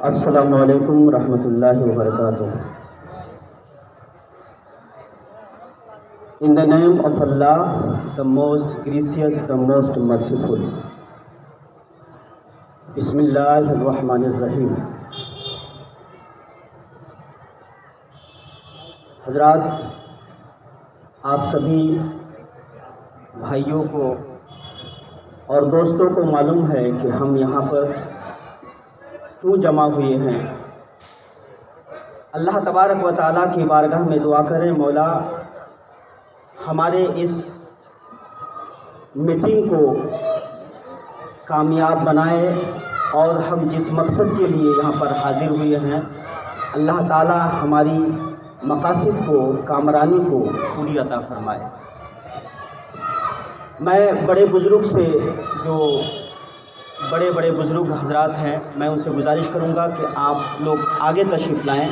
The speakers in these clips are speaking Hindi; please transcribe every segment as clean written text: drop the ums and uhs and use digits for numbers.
अस्सलामु अलैकुम रहमतुल्लाहि व बरकातुहू। In the name of Allah, the most gracious, the most merciful. बिस्मिल्लाहिर्रहमानिर्रहीम। हज़रात, आप सभी भाइयों को और दोस्तों को मालूम है कि हम यहाँ पर क्यों जमा हुए हैं। अल्लाह तबारक व तआला की बारगाह में दुआ करें, मौला हमारे इस मीटिंग को कामयाब बनाए और हम जिस मकसद के लिए यहाँ पर हाज़िर हुए हैं, अल्लाह ताला हमारी मकासद को, कामरानी को पूरी अता फरमाए। मैं बड़े बुज़ुर्ग से, जो बड़े बड़े बुज़ुर्ग हज़रात हैं, मैं उनसे गुजारिश करूँगा कि आप लोग आगे तशरीफ़ लाएँ।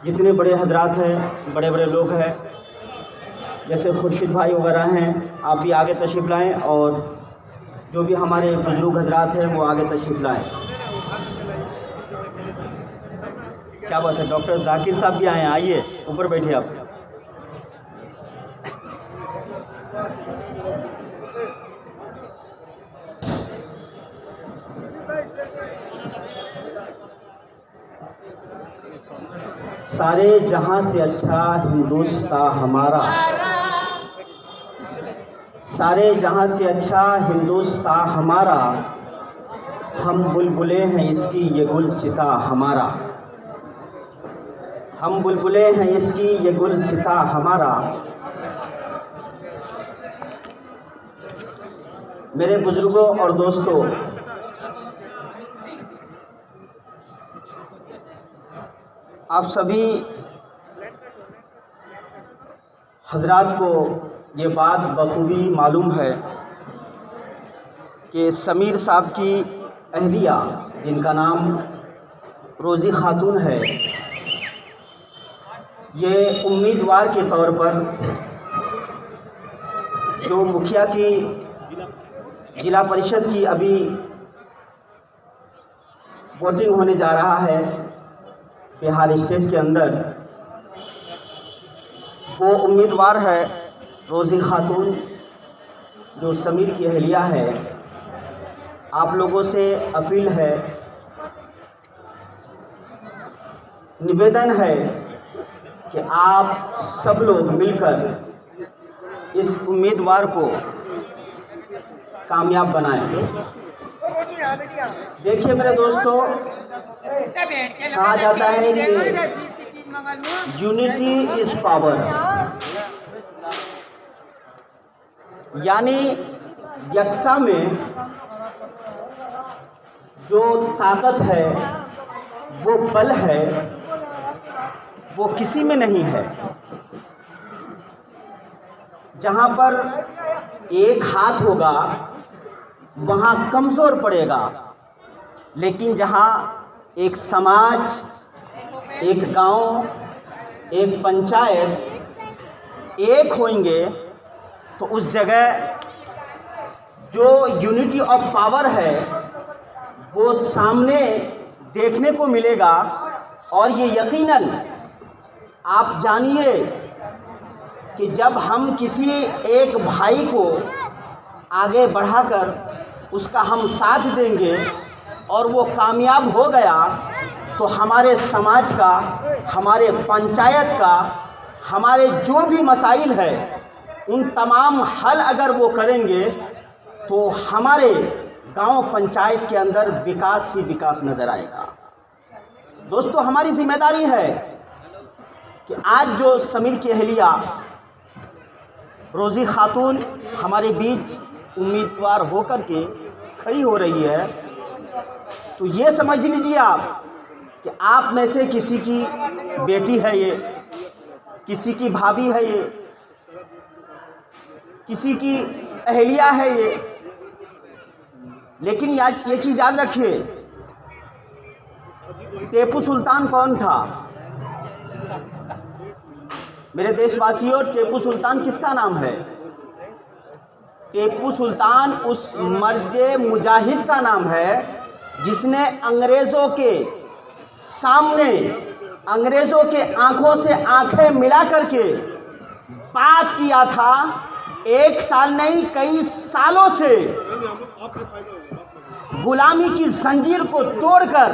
जितने बड़े हज़रात हैं, बड़े बड़े लोग हैं, जैसे खुर्शीद भाई वगैरह हैं, आप भी आगे तशरीफ़ लाएँ और जो भी हमारे बुज़ुर्ग हज़रात हैं वो आगे तशरीफ़ लाएँ। क्या बात है, डॉक्टर जाकिर साहब भी आए हैं, आइए ऊपर बैठिए आप। सारे जहां से अच्छा हिंदुस्तान हमारा, सारे जहां से अच्छा हिंदुस्तान हमारा, हम बुलबुलें हैं इसकी ये गुलसिता हमारा, हम बुलबुलें हैं इसकी ये गुलसिता हमारा। मेरे बुजुर्गों और दोस्तों, आप सभी हजरात को ये बात बखूबी मालूम है कि समीर साहब की अहलिया, जिनका नाम रोज़ी खातून है, ये उम्मीदवार के तौर पर जो मुखिया की जिला परिषद की अभी वोटिंग होने जा रहा है बिहार स्टेट के अंदर, वो उम्मीदवार है रोज़ी खातून, जो समीर की अहलिया है। आप लोगों से अपील है, निवेदन है कि आप सब लोग मिलकर इस उम्मीदवार को कामयाब बनाएं। देखिए मेरे दोस्तों, कहा जाता है कि यूनिटी इज़ पावर, यानी एकता में जो ताकत है, वो बल है, वो किसी में नहीं है। जहाँ पर एक हाथ होगा वहाँ कमज़ोर पड़ेगा, लेकिन जहाँ एक समाज, एक गांव, एक पंचायत एक होंगे तो उस जगह जो यूनिटी ऑफ पावर है वो सामने देखने को मिलेगा। और ये यकीनन आप जानिए कि जब हम किसी एक भाई को आगे बढ़ाकर उसका हम साथ देंगे और वो कामयाब हो गया, तो हमारे समाज का, हमारे पंचायत का, हमारे जो भी मसाइल है उन तमाम हल अगर वो करेंगे तो हमारे गांव पंचायत के अंदर विकास ही विकास नज़र आएगा। दोस्तों, हमारी जिम्मेदारी है कि आज जो समीर की अहलिया रोज़ी खातून हमारे बीच उम्मीदवार होकर के खड़ी हो रही है, तो ये समझ लीजिए आप कि आप में से किसी की बेटी है ये, किसी की भाभी है ये, किसी की अहलिया है ये। लेकिन ये चीज़ याद रखिए, टीपू सुल्तान कौन था? मेरे देशवासियों, टीपू सुल्तान किसका नाम है? टीपू सुल्तान उस मर्द मुजाहिद का नाम है जिसने अंग्रेज़ों के सामने, अंग्रेज़ों के आंखों से आंखें मिला करके बात किया था, एक साल नहीं कई सालों से गुलामी की जंजीर को तोड़कर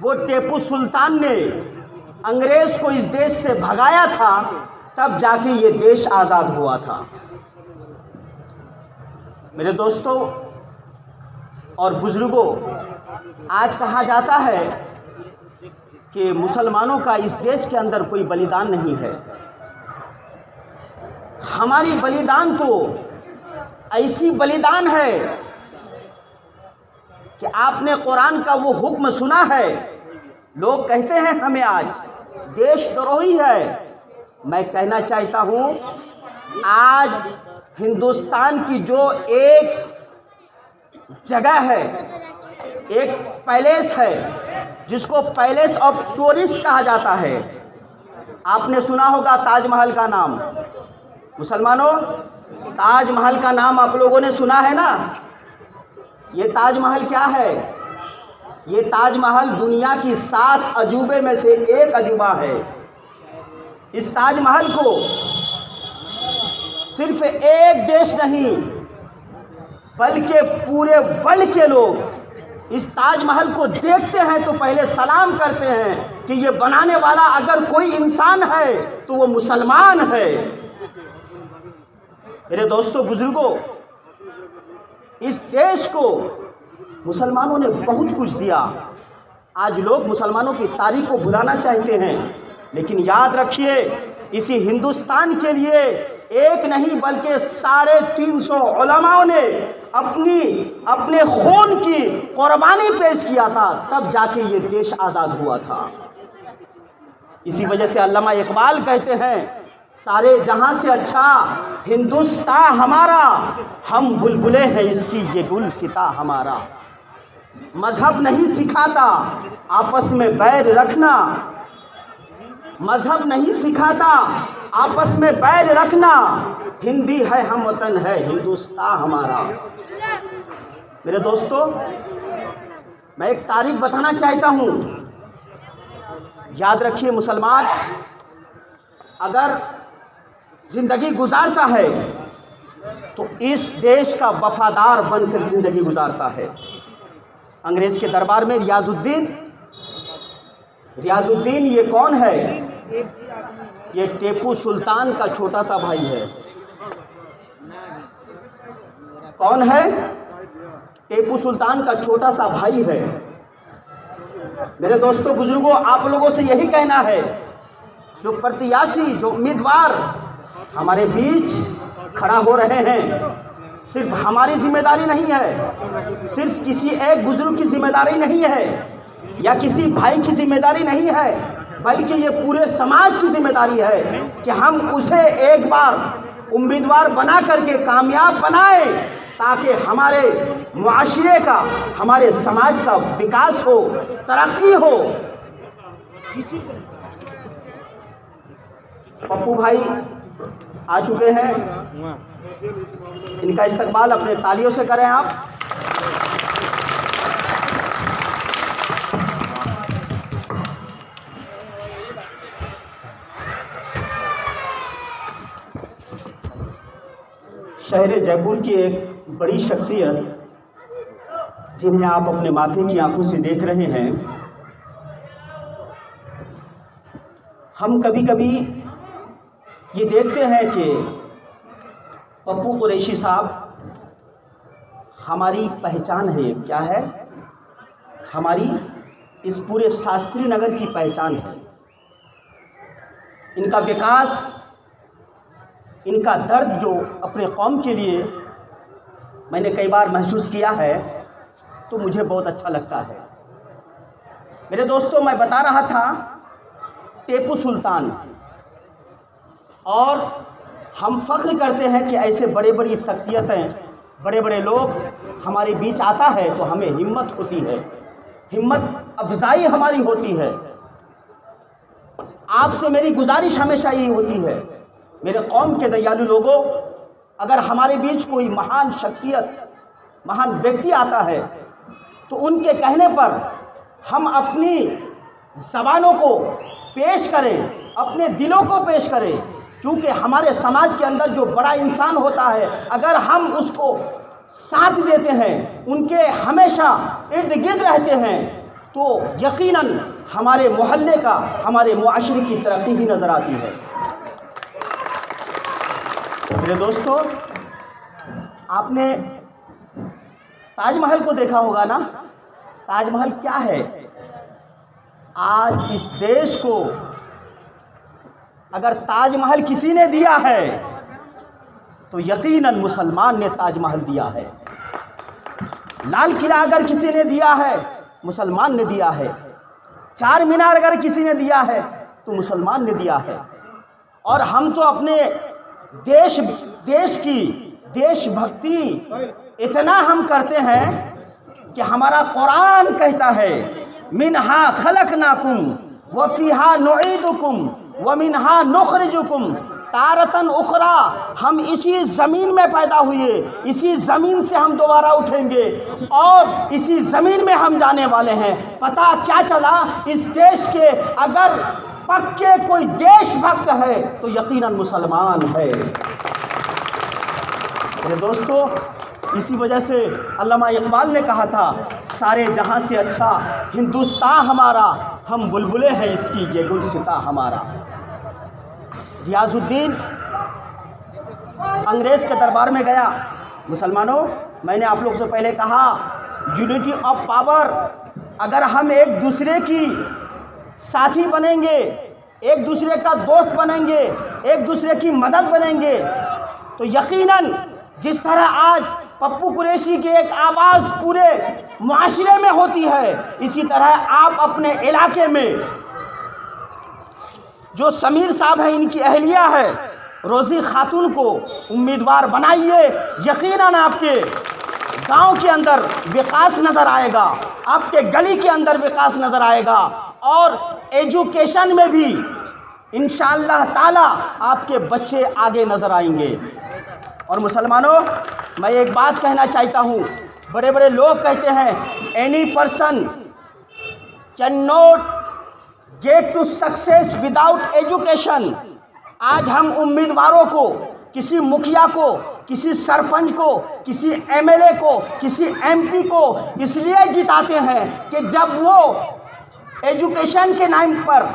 वो टीपू सुल्तान ने अंग्रेज़ को इस देश से भगाया था, तब जाके ये देश आज़ाद हुआ था। मेरे दोस्तों और बुजुर्गों, आज कहा जाता है कि मुसलमानों का इस देश के अंदर कोई बलिदान नहीं है। हमारी बलिदान तो ऐसी बलिदान है कि आपने कुरान का वो हुक्म सुना है। लोग कहते हैं हमें आज देशद्रोही है। मैं कहना चाहता हूँ, आज हिंदुस्तान की जो एक जगह है, एक पैलेस है जिसको पैलेस ऑफ टूरिस्ट कहा जाता है, आपने सुना होगा ताजमहल का नाम। मुसलमानों, ताजमहल का नाम आप लोगों ने सुना है ना? ये ताजमहल क्या है? ये ताजमहल दुनिया की 7 अजूबे में से एक अजूबा है। इस ताजमहल को सिर्फ एक देश नहीं बल्कि पूरे वर्ल्ड के लोग इस ताजमहल को देखते हैं तो पहले सलाम करते हैं कि ये बनाने वाला अगर कोई इंसान है तो वो मुसलमान है। मेरे दोस्तों बुजुर्गों, इस देश को मुसलमानों ने बहुत कुछ दिया। आज लोग मुसलमानों की तारीख को भुलाना चाहते हैं, लेकिन याद रखिए, इसी हिंदुस्तान के लिए एक नहीं बल्कि 350 उलमाओं ने अपने खून की कुर्बानी पेश किया था, तब जाके ये देश आज़ाद हुआ था। इसी वजह से अल्लामा इकबाल कहते हैं, सारे जहां से अच्छा हिंदुस्तान हमारा, हम बुलबुले हैं इसकी ये गुलसिता हमारा। मजहब नहीं सिखाता आपस में बैर रखना, मजहब नहीं सिखाता आपस में बैर रखना, हिंदी है हम वतन है हिंदुस्तान हमारा। मेरे दोस्तों, मैं एक तारीख बताना चाहता हूँ। याद रखिए, मुसलमान अगर ज़िंदगी गुजारता है तो इस देश का वफादार बनकर ज़िंदगी गुजारता है। अंग्रेज़ के दरबार में रियाजुद्दीन ये कौन है? ये टीपू सुल्तान का छोटा सा भाई है। कौन है? टीपू सुल्तान का छोटा सा भाई है। मेरे दोस्तों बुजुर्गों, आप लोगों से यही कहना है, जो प्रत्याशी, जो उम्मीदवार हमारे बीच खड़ा हो रहे हैं, सिर्फ हमारी जिम्मेदारी नहीं है, सिर्फ किसी एक बुजुर्ग की जिम्मेदारी नहीं है या किसी भाई की जिम्मेदारी नहीं है, बल्कि ये पूरे समाज की जिम्मेदारी है कि हम उसे एक बार उम्मीदवार बना करके कामयाब बनाएं, ताकि हमारे मुआशरे का, हमारे समाज का विकास हो, तरक्की हो। पप्पू भाई आ चुके हैं, इनका इस्तकबाल अपने तालियों से करें आप। शहर जयपुर की एक बड़ी शख्सियत जिन्हें आप अपने माथे की आंखों से देख रहे हैं, हम कभी कभी ये देखते हैं कि पप्पू कुरैशी साहब हमारी पहचान है। क्या है? हमारी इस पूरे शास्त्री नगर की पहचान है। इनका विकास, इनका दर्द जो अपने कौम के लिए मैंने कई बार महसूस किया है, तो मुझे बहुत अच्छा लगता है। मेरे दोस्तों, मैं बता रहा था टीपू सुल्तान, और हम फख्र करते हैं कि ऐसे बड़े बड़ी शख्सियतें, बड़े बड़े लोग हमारे बीच आता है तो हमें हिम्मत होती है, हिम्मत अफजाई हमारी होती है। आपसे मेरी गुजारिश हमेशा यही होती है, मेरे कौम के दयालु लोगों, अगर हमारे बीच कोई महान शख्सियत, महान व्यक्ति आता है तो उनके कहने पर हम अपनी ज़बानों को पेश करें, अपने दिलों को पेश करें, क्योंकि हमारे समाज के अंदर जो बड़ा इंसान होता है, अगर हम उसको साथ देते हैं, उनके हमेशा इर्द गिर्द रहते हैं, तो यकीनन हमारे मोहल्ले का, हमारे मुआशरे की तरक्की ही नज़र आती है। मेरे दोस्तों, आपने ताजमहल को देखा होगा ना। ताजमहल क्या है? आज इस देश को अगर ताजमहल किसी ने दिया है तो यकीनन मुसलमान ने ताजमहल दिया है। लाल किला अगर किसी ने दिया है, मुसलमान ने दिया है। चार मीनार अगर किसी ने दिया है तो मुसलमान ने दिया है। और हम तो अपने देश की देशभक्ति इतना हम करते हैं कि हमारा कुरान कहता है, मिनहा खलकनाकुम व फीहा नुईदुकुम व मिनहा नुखरिजुकुम तारतन उखरा। हम इसी ज़मीन में पैदा हुए, इसी ज़मीन से हम दोबारा उठेंगे और इसी ज़मीन में हम जाने वाले हैं। पता क्या चला? इस देश के अगर पक्के कोई देशभक्त है तो यकीनन मुसलमान है। मेरे दोस्तों, इसी वजह से अल्लामा इकबाल ने कहा था, सारे जहां से अच्छा हिंदुस्तान हमारा, हम बुलबुले हैं इसकी ये गुलसिता हमारा। रियाजुद्दीन अंग्रेज़ के दरबार में गया। मुसलमानों, मैंने आप लोग से पहले कहा, यूनिटी ऑफ पावर। अगर हम एक दूसरे की साथी बनेंगे, एक दूसरे का दोस्त बनेंगे, एक दूसरे की मदद बनेंगे, तो यकीनन जिस तरह आज पप्पू कुरैशी की एक आवाज़ पूरे मुआशरे में होती है, इसी तरह आप अपने इलाके में जो समीर साहब हैं, इनकी अहलिया है रोज़ी खातून को उम्मीदवार बनाइए। यकीनन आपके गांव के अंदर विकास नज़र आएगा, आपके गली के अंदर विकास नज़र आएगा और एजुकेशन में भी इंशाअल्लाह ताला आपके बच्चे आगे नज़र आएंगे। और मुसलमानों, मैं एक बात कहना चाहता हूँ, बड़े बड़े लोग कहते हैं any person can not get to success without education. आज हम उम्मीदवारों को, किसी मुखिया को, किसी सरपंच को, किसी एमएलए को, किसी एमपी को इसलिए जिताते हैं कि जब वो एजुकेशन के नाम पर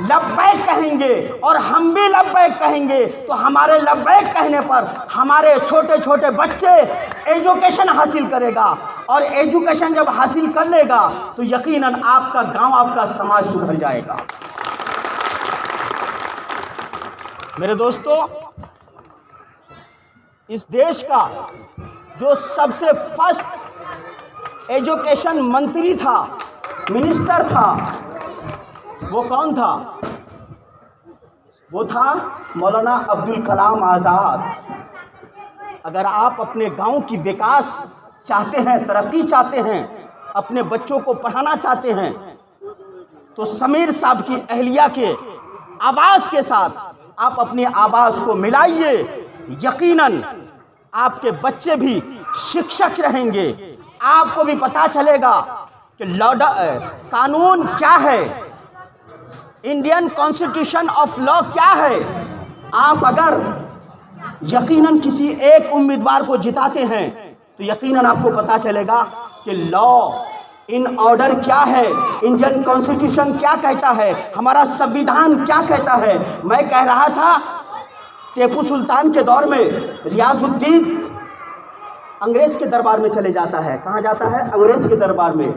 लब्बैक कहेंगे और हम भी लब्बैक कहेंगे, तो हमारे लब्बैक कहने पर हमारे छोटे छोटे बच्चे एजुकेशन हासिल करेगा और एजुकेशन जब हासिल कर लेगा तो यकीनन आपका गांव, आपका समाज सुधर जाएगा। मेरे दोस्तों, इस देश का जो सबसे फर्स्ट एजुकेशन मंत्री था, मिनिस्टर था, वो कौन था? वो था मौलाना अब्दुल कलाम आज़ाद। अगर आप अपने गांव की विकास चाहते हैं, तरक्की चाहते हैं, अपने बच्चों को पढ़ाना चाहते हैं, तो समीर साहब की अहलिया के आवाज़ के साथ आप अपनी आवाज़ को मिलाइए। यकीनन आपके बच्चे भी शिक्षक रहेंगे, आपको भी पता चलेगा कि कानून क्या है, इंडियन कॉन्स्टिट्यूशन ऑफ लॉ क्या है। आप अगर यकीनन किसी एक उम्मीदवार को जिताते हैं तो यकीनन आपको पता चलेगा कि लॉ इन ऑर्डर क्या है, इंडियन कॉन्स्टिट्यूशन क्या कहता है, हमारा संविधान क्या कहता है। मैं कह रहा था, टीपू सुल्तान के दौर में रियाजुद्दीन अंग्रेज़ के दरबार में चले जाता है। कहाँ जाता है? अंग्रेज़ के दरबार में।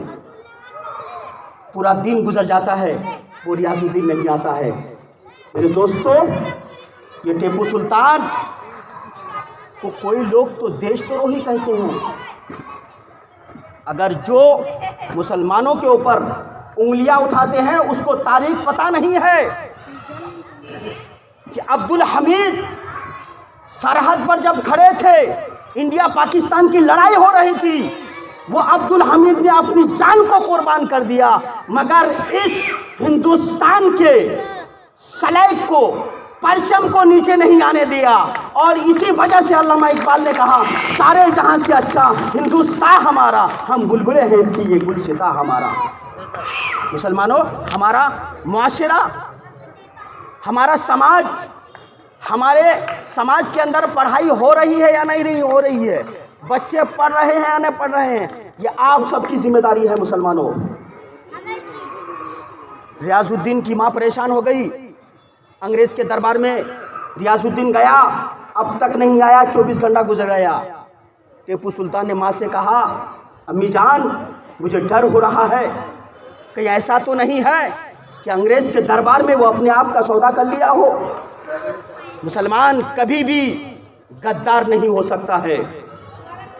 पूरा दिन गुजर जाता है, वो रियाजुद्दीन नहीं आता है। मेरे दोस्तों, ये टीपू सुल्तान को कोई लोग तो देशद्रोही कहते हैं। अगर जो मुसलमानों के ऊपर उंगलियां उठाते हैं उसको तारीख पता नहीं है कि अब्दुल हमीद सरहद पर जब खड़े थे, इंडिया पाकिस्तान की लड़ाई हो रही थी, वो अब्दुल हमीद ने अपनी जान को कुर्बान कर दिया, मगर इस हिंदुस्तान के सलाइक को परचम को नीचे नहीं आने दिया। और इसी वजह से अल्लामा इकबाल ने कहा, सारे जहां से अच्छा हिंदुस्तान हमारा, हम बुलबुले हैं इसकी ये गुलसिता हमारा। मुसलमानों, हमारा मुआशरा, हमारा समाज, हमारे समाज के अंदर पढ़ाई हो रही है या नहीं हो रही है, बच्चे पढ़ रहे हैं या नहीं पढ़ रहे हैं, ये आप सबकी जिम्मेदारी है। मुसलमानों, रियाजुद्दीन की माँ परेशान हो गई, अंग्रेज़ के दरबार में रियाजुद्दीन गया, अब तक नहीं आया, 24 घंटा गुजर गया। टीपू सुल्तान ने माँ से कहा, अम्मी जान मुझे डर हो रहा है, कहीं ऐसा तो नहीं है कि अंग्रेज़ के दरबार में वो अपने आप का सौदा कर लिया हो। मुसलमान कभी भी गद्दार नहीं हो सकता है,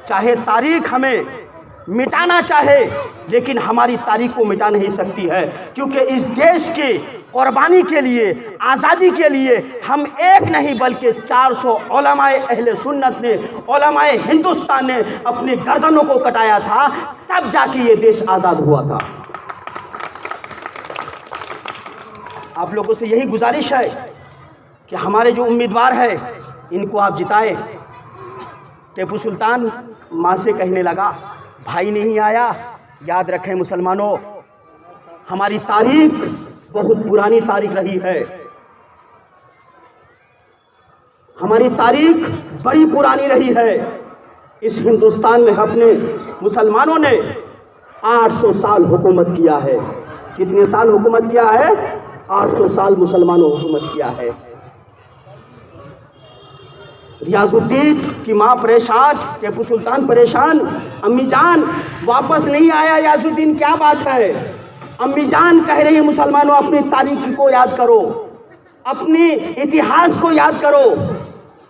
चाहे तारीख हमें मिटाना चाहे, लेकिन हमारी तारीख को मिटा नहीं सकती है, क्योंकि इस देश की कुर्बानी के लिए, आज़ादी के लिए हम एक नहीं बल्कि 400 उलमाए अहले सुन्नत ने, उलमाए हिंदुस्तान ने अपनी गर्दनों को कटाया था, तब जाके ये देश आज़ाद हुआ था। आप लोगों से यही गुजारिश है कि हमारे जो उम्मीदवार है इनको आप जिताएं। टीपू सुल्तान माँ से कहने लगा, भाई नहीं आया, याद रखें मुसलमानों, हमारी तारीख बहुत पुरानी तारीख रही है, हमारी तारीख बड़ी पुरानी रही है। इस हिंदुस्तान में अपने मुसलमानों ने 800 साल हुकूमत किया है। कितने साल हुकूमत किया है? 800 साल मुसलमानों हुकूमत किया है। रियाजुद्दीन की माँ परेशान, टीपू सुल्तान परेशान, अम्मी जान वापस नहीं आया रियाजुद्दीन, क्या बात है? अम्मी जान कह रही है, मुसलमानों अपनी तारीख को याद करो, अपने इतिहास को याद करो।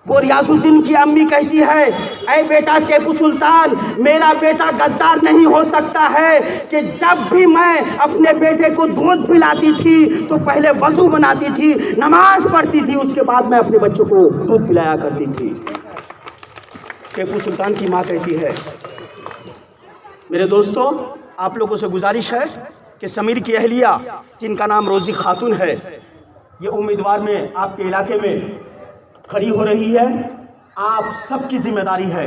वो रियाजुद्दीन की अम्मी कहती है, ऐ बेटा टीपू सुल्तान, मेरा बेटा गद्दार नहीं हो सकता है कि जब भी मैं अपने बेटे को दूध पिलाती थी तो पहले वज़ू बनाती थी, नमाज पढ़ती थी, उसके बाद मैं अपने बच्चों को दूध पिलाया करती थी। टीपू सुल्तान की माँ कहती है, मेरे दोस्तों आप लोगों से गुजारिश है कि समीर की अहलिया जिनका नाम रोज़ी खातून है, ये उम्मीदवार में आपके इलाके में खड़ी हो रही है। आप सबकी जिम्मेदारी है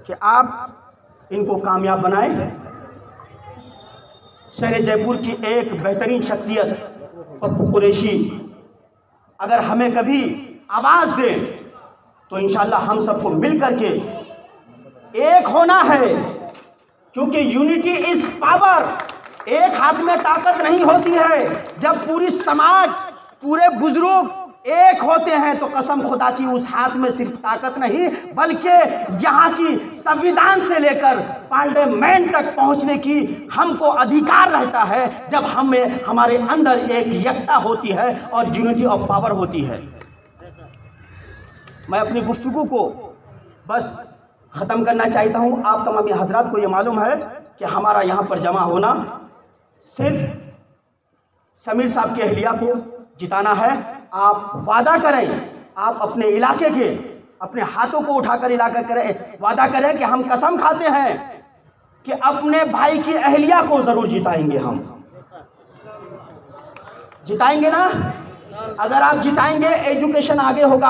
कि आप इनको कामयाब बनाएं। शहर जयपुर की एक बेहतरीन शख्सियत पप्पू कुरैशी अगर हमें कभी आवाज़ दे तो इंशाल्लाह हम सबको मिल करके एक होना है, क्योंकि यूनिटी इज़ पावर। एक हाथ में ताकत नहीं होती है। जब पूरी समाज, पूरे बुजुर्ग एक होते हैं तो कसम खुदा की उस हाथ में सिर्फ ताकत नहीं बल्कि यहाँ की संविधान से लेकर पार्लियामेंट तक पहुँचने की हमको अधिकार रहता है, जब हमें हमारे अंदर एक एकता होती है और यूनिटी ऑफ पावर होती है। मैं अपनी गुफ्तगू को बस ख़त्म करना चाहता हूँ। आप तमाम हजरात को ये मालूम है कि हमारा यहाँ पर जमा होना सिर्फ समीर साहब की अहलिया को जिताना है। आप वादा करें, आप अपने इलाके के अपने हाथों को उठाकर इलाका करें, वादा करें कि हम कसम खाते हैं कि अपने भाई की अहलिया को ज़रूर जिताएंगे। हम जिताएंगे ना? अगर आप जिताएंगे, एजुकेशन आगे होगा,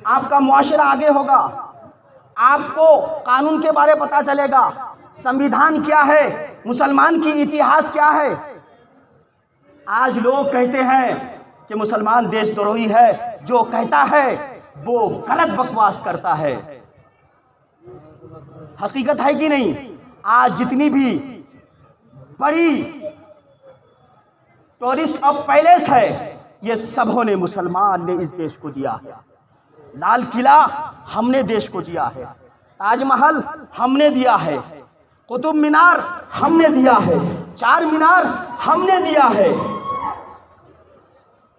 आपका मुआशरा आगे होगा, आपको कानून के बारे पता चलेगा, संविधान क्या है, मुसलमान की इतिहास क्या है। आज लोग कहते हैं कि मुसलमान देशद्रोही है, जो कहता है वो गलत बकवास करता है। हकीकत है कि नहीं? आज जितनी भी बड़ी टूरिस्ट ऑफ पैलेस है, ये सबों ने मुसलमान ने इस देश को दिया है। लाल किला हमने देश को दिया है, ताजमहल हमने दिया है, कुतुब मीनार हमने दिया है, चार मीनार हमने दिया है।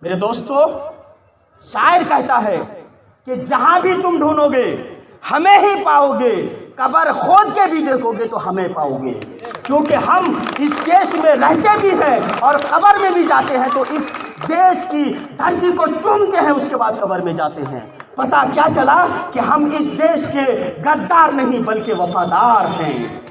मेरे दोस्तों, शायर कहता है कि जहां भी तुम ढूंढोगे हमें ही पाओगे, कब्र खोद के भी देखोगे तो हमें पाओगे, क्योंकि हम इस देश में रहते भी हैं और कब्र में भी जाते हैं, तो इस देश की धरती को चूमते हैं, उसके बाद कब्र में जाते हैं। पता क्या चला कि हम इस देश के गद्दार नहीं बल्कि वफादार हैं।